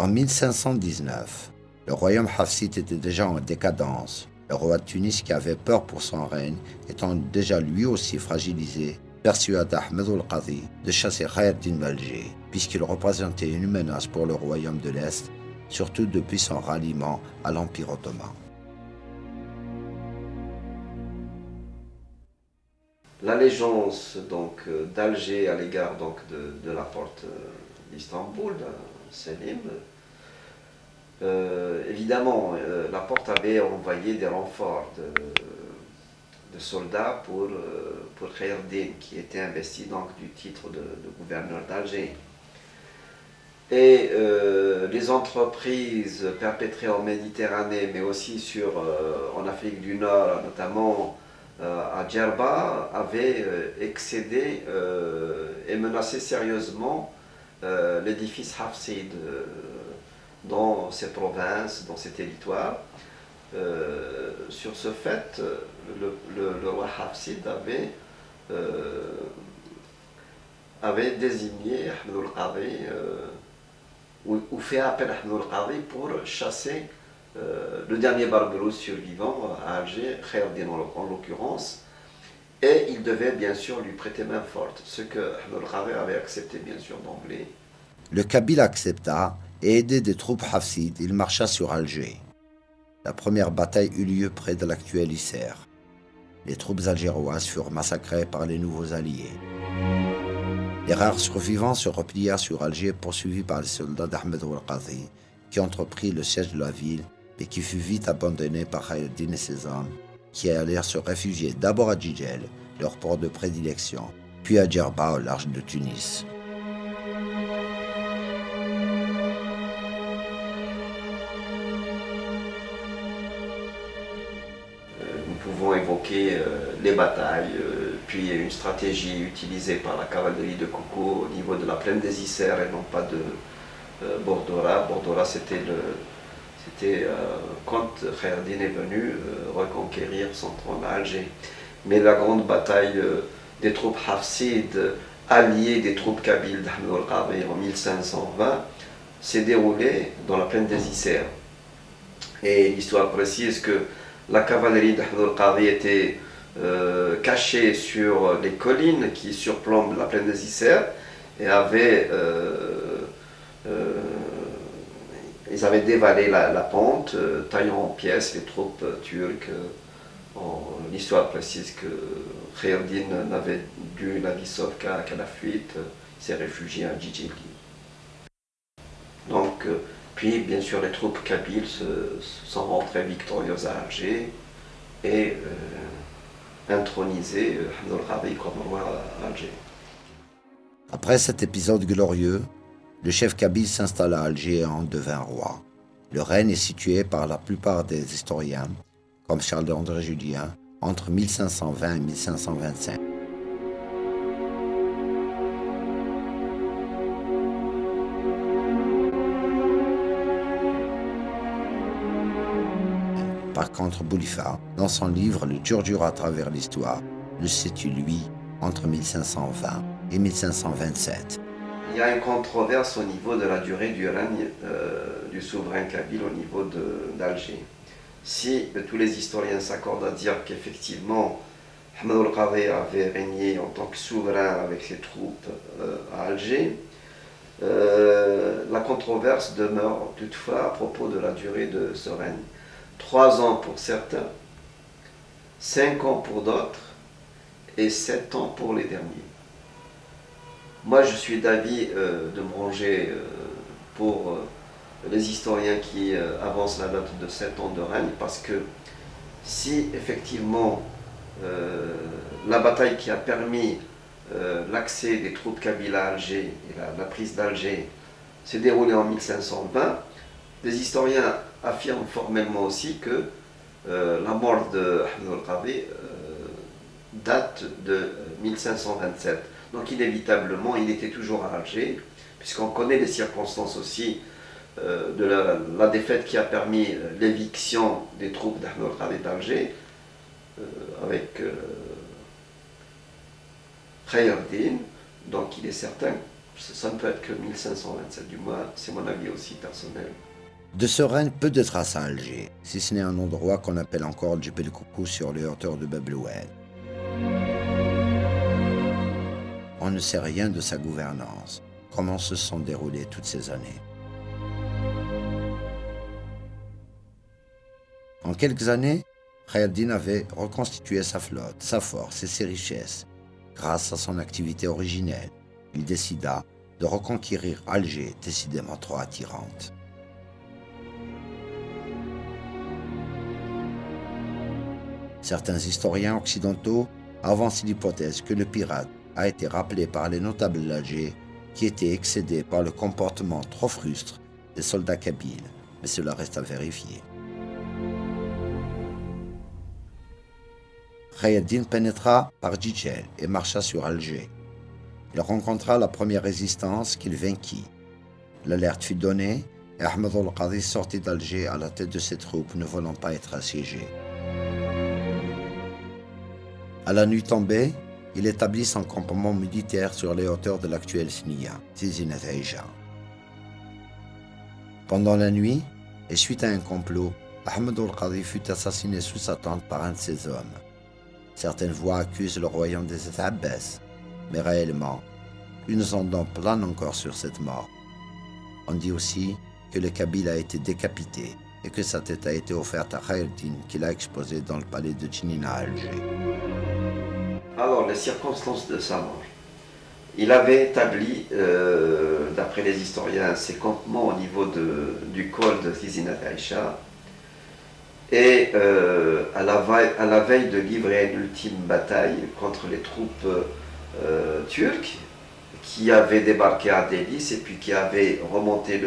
En 1519, le royaume hafside était déjà en décadence. Le roi de Tunis, qui avait peur pour son règne, étant déjà lui aussi fragilisé, persuada Ahmed al-Qadi de chasser Khayr Din d'Alger, puisqu'il représentait une menace pour le royaume de l'Est, surtout depuis son ralliement à l'Empire ottoman. L'allégeance donc d'Alger à l'égard donc de la porte d'Istanbul, Selim, évidemment, la porte avait envoyé des renforts de soldats pour Khayr Din, qui était investi donc du titre de gouverneur d'Alger. Et les entreprises perpétrées en Méditerranée, mais aussi en Afrique du Nord, notamment à Djerba, avaient excédé et menacé sérieusement l'édifice hafside dans ces provinces, dans ces territoires. Sur ce fait, le roi hafside avait désigné Ahmed al-Qadi, ou fait appel à Ahmed al-Qadi pour chasser le dernier barberousse survivant à Alger, Khayr Din en l'occurrence, et il devait bien sûr lui prêter main forte, ce que Ahmed al-Qadi avait accepté bien sûr d'emblée. Le Kabyle accepta et aidé des troupes hafsides, il marcha sur Alger. La première bataille eut lieu près de l'actuel Isère. Les troupes algéroises furent massacrées par les nouveaux alliés. Les rares survivants se replièrent sur Alger, poursuivis par les soldats d'Ahmed al-Qadi, qui entreprit le siège de la ville, mais qui fut vite abandonné par Khayr Din et ses hommes, qui allèrent se réfugier d'abord à Djidjel, leur port de prédilection, puis à Djerba, au large de Tunis. Nous pouvons évoquer les batailles, puis une stratégie utilisée par la cavalerie de Koukou au niveau de la plaine des Isères et non pas de Bordora. Bordora, c'était quand Khayr Din est venu reconquérir son trône à Alger. Mais la grande bataille des troupes hafsides alliées des troupes kabyles d'Ahmed al-Qadi en 1520 s'est déroulée dans la plaine des Isères. Et l'histoire précise que la cavalerie d'Ahmed al-Qadi était cachée sur les collines qui surplombent la plaine des Isères et ils avaient dévalé la pente, taillant en pièces les troupes turques. L'histoire précise que Khayr Din n'avait dû la vie sauve qu'à la fuite, il s'est réfugié à Djidjeli. Donc, puis bien sûr les troupes kabyles sont rentrées victorieuses à Alger et intronisé Ahmed al-Qadi comme roi à Alger. Après cet épisode glorieux, le chef kabyle s'installa à Alger et en devint roi. Le règne est situé par la plupart des historiens, comme Charles-André Julien, entre 1520 et 1525. Par contre, Boulifa, dans son livre Le Djurdjura à travers l'histoire, le situe, lui, entre 1520 et 1527. Il y a une controverse au niveau de la durée du règne du souverain kabyle au niveau d'Alger. Si tous les historiens s'accordent à dire qu'effectivement Ahmed al-Qadi avait régné en tant que souverain avec ses troupes à Alger, la controverse demeure toutefois à propos de la durée de ce règne. 3 ans pour certains, 5 ans pour d'autres et 7 ans pour les derniers. Moi, je suis d'avis de me ranger pour les historiens qui avancent la date de 7 ans de règne, parce que si effectivement la bataille qui a permis l'accès des troupes kabyles à Alger et la prise d'Alger s'est déroulée en 1520, des historiens affirment formellement aussi que la mort de Ahmed al-Qadi date de 1527. Donc inévitablement, il était toujours à Alger, puisqu'on connaît les circonstances aussi de la défaite qui a permis l'éviction des troupes d'Ahmed al-Qadi d'Alger, avec Khayr Din. Donc il est certain, Ça ne peut être que 1527, du moins, c'est mon avis aussi personnel. De ce règne, peu de traces à Alger, si ce n'est un endroit qu'on appelle encore Djebel Koukou sur les hauteurs de Bab el-Oued. On ne sait rien de sa gouvernance, comment se sont déroulées toutes ces années. En quelques années, Khayr ad-Din avait reconstitué sa flotte, sa force et ses richesses. Grâce à son activité originelle, il décida de reconquérir Alger, décidément trop attirante. Certains historiens occidentaux avancent l'hypothèse que le pirate a été rappelé par les notables d'Alger qui étaient excédés par le comportement trop frustre des soldats kabyles, mais cela reste à vérifier. Khayr ad-Din pénétra par Djidjel et marcha sur Alger. Il rencontra la première résistance qu'il vainquit. L'alerte fut donnée et Ahmed al-Qadi sortit d'Alger à la tête de ses troupes ne voulant pas être assiégé. À la nuit tombée, il établit son campement militaire sur les hauteurs de l'actuelle Snia, Tizi Ouzou. Pendant la nuit, et suite à un complot, Ahmed al-Qadi fut assassiné sous sa tente par un de ses hommes. Certaines voix accusent le royaume des Abbès, mais réellement, une zone plane encore sur cette mort. On dit aussi que le Kabyle a été décapité et que sa tête a été offerte à Khayr ad-Din qu'il a exposée dans le palais de Djinina à Alger. Alors, les circonstances de sa mort. Il avait établi, d'après les historiens, ses campements au niveau du col de Tizi Ouzou. Et à la veille de livrer une ultime bataille contre les troupes turques qui avaient débarqué à Délice et puis qui avaient remonté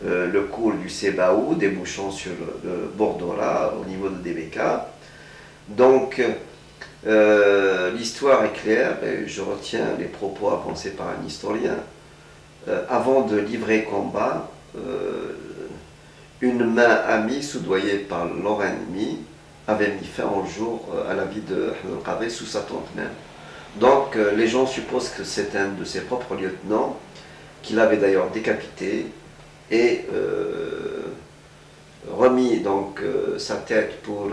le cours du Sebaou, débouchant sur le Bordora au niveau de Débeka. Donc l'histoire est claire et je retiens les propos avancés par un historien. Avant de livrer combat, une main amie, soudoyée par leur ennemi, avait mis fin au jour à la vie de Ahmed al-Qadi sous sa tente même. Donc les gens supposent que c'est un de ses propres lieutenants, qu'il avait d'ailleurs décapité et remis donc sa tête pour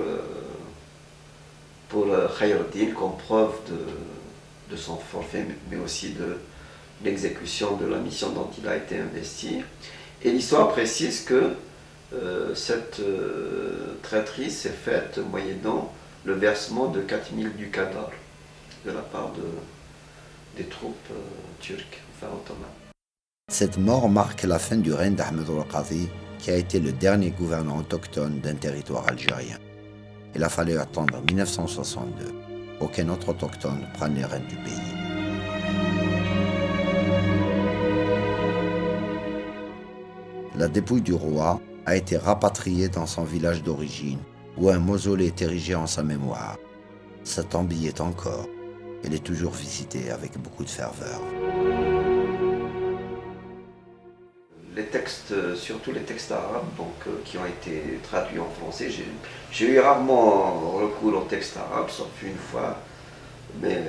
Khayr ad-Din comme preuve de son forfait, mais aussi de l'exécution de la mission dont il a été investi. Et l'histoire précise que cette traîtrise s'est faite moyennant le versement de 4000 ducats d'or de la part des troupes turques, enfin ottomanes. Cette mort marque la fin du règne d'Ahmed al-Qadi, qui a été le dernier gouverneur autochtone d'un territoire algérien. Il a fallu attendre 1962 aucun autre autochtone prenne les rênes du pays. La dépouille du roi a été rapatriée dans son village d'origine, où un mausolée est érigé en sa mémoire. Sa tombe y est encore. Elle est toujours visitée avec beaucoup de ferveur. Les textes, surtout les textes arabes, donc, qui ont été traduits en français, j'ai eu rarement recours aux textes arabes, sauf une fois, mais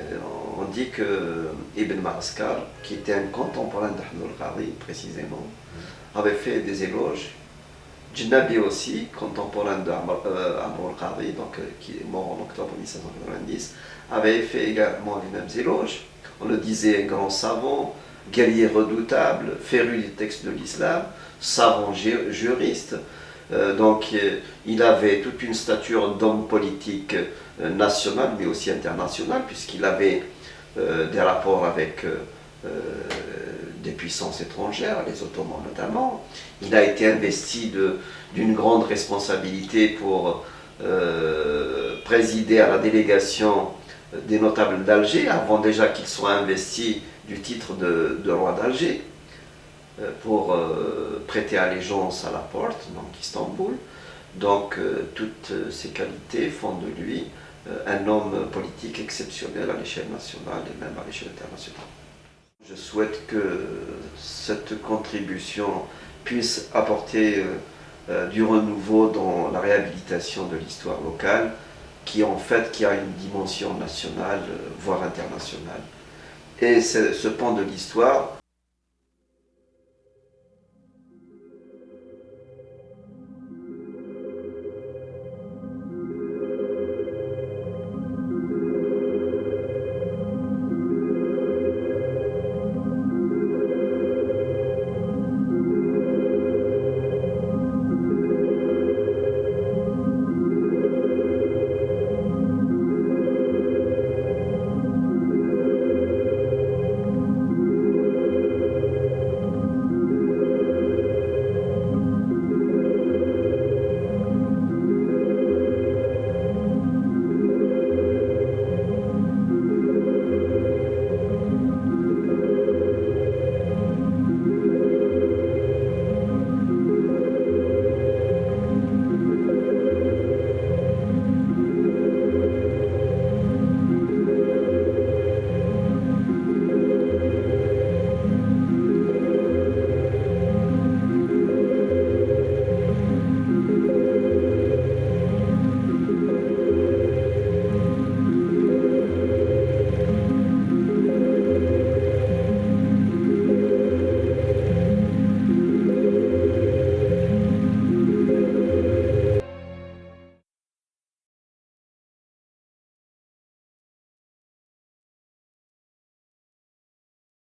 on dit que Ibn Ma'askar, qui était un contemporain d'Ahmed al-Qadi précisément, avait fait des éloges. Djnabi aussi, contemporain d'Amr al-Qadi, donc, qui est mort en octobre 1790, avait fait également les mêmes éloges. On le disait grand savant, guerrier redoutable, féru des textes de l'islam, savant juriste. Donc il avait toute une stature d'homme politique national, mais aussi international, puisqu'il avait des rapports avec des puissances étrangères, les Ottomans notamment. Il a été investi d'une grande responsabilité pour présider à la délégation des notables d'Alger, avant déjà qu'il soit investi du titre de roi d'Alger, pour prêter allégeance à la porte, donc Istanbul. Donc toutes ces qualités font de lui un homme politique exceptionnel à l'échelle nationale et même à l'échelle internationale. Je souhaite que cette contribution puisse apporter du renouveau dans la réhabilitation de l'histoire locale, qui a une dimension nationale, voire internationale. Et ce pan de l'histoire